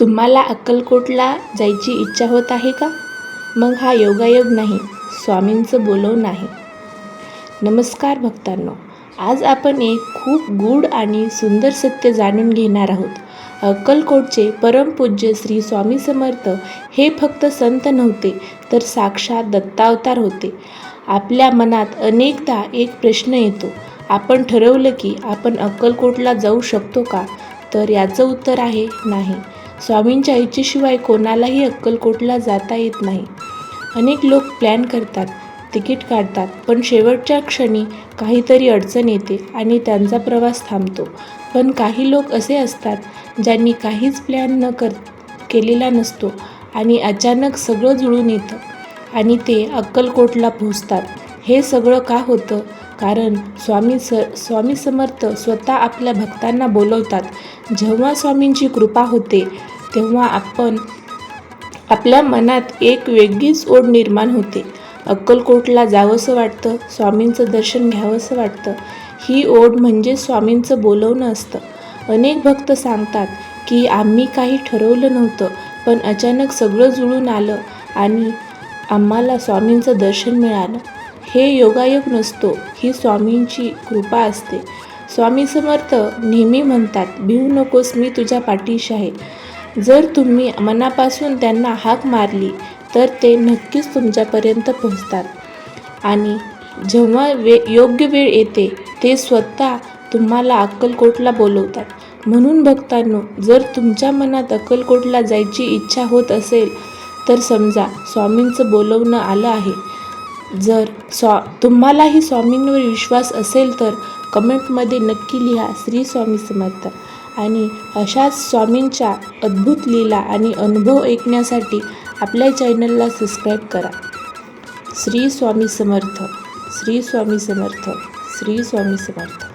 तुम्हाला अक्कलकोटला जायची इच्छा होत आहे का? मग हा योगायोग नाही, स्वामींचं बोलवणं आहे. नमस्कार भक्तांनो, आज आपण एक खूप गूढ आणि सुंदर सत्य जाणून घेणार आहोत. अक्कलकोटचे परमपूज्य श्री स्वामी समर्थ हे फक्त संत नव्हते, तर साक्षात दत्तावतार होते. आपल्या मनात अनेकदा एक प्रश्न येतो, आपण ठरवलं की आपण अक्कलकोटला जाऊ शकतो का? तर याचं उत्तर आहे नाही. स्वामींच्या इच्छेशिवाय कोणालाही अक्कलकोटला जाता येत नाही. अनेक लोक प्लॅन करतात, तिकीट काढतात, पण शेवटच्या क्षणी काहीतरी अडचण येते आणि त्यांचा प्रवास थांबतो. पण काही लोक असे असतात ज्यांनी काहीच प्लॅन केलेला नसतो आणि अचानक सगळं जुळून येतं आणि ते अक्कलकोटला पोहोचतात. हे सगळं का होतं? कारण स्वामी समर्थ स्वतः आपल्या भक्तांना बोलवतात. जेव्हा स्वामींची कृपा होते तेव्हा आपल्या मनात एक वेगळीच ओढ निर्माण होते. अक्कलकोटला जावंसं वाटतं, स्वामींचं दर्शन घ्यावंसं वाटतं. ही ओढ म्हणजे स्वामींचं बोलवणं असतं. अनेक भक्त सांगतात की आम्ही काही ठरवलं नव्हतं, पण अचानक सगळं जुळून आलं आणि आम्हाला स्वामींचं दर्शन मिळालं. हे योगायोग नसतो, ही स्वामींची कृपा असते. स्वामी समर्थ नेहमी म्हणतात, भिवू नकोस, मी तुझ्या पाठीशी आहे. जर तुम्ही मनापासून त्यांना हाक मारली तर ते नक्कीच तुमच्यापर्यंत पोहोचतात आणि जेव्हा योग्य वेळ येते ते स्वतः तुम्हाला अक्कलकोटला बोलवतात. म्हणून भक्तांनो, जर तुमच्या मनात अक्कलकोटला जायची इच्छा होत असेल तर समजा स्वामींचं बोलवणं आलं आहे. जर तुम्हालाही स्वामींवर विश्वास असेल तर कमेंटमध्ये नक्की लिहा श्री स्वामी समर्थ. आणि अशाच स्वामींच्या अद्भुत लीला आणि अनुभव ऐकण्यासाठी आपल्या चॅनलला सबस्क्राईब करा. श्री स्वामी समर्थ, श्री स्वामी समर्थ, श्री स्वामी समर्थ.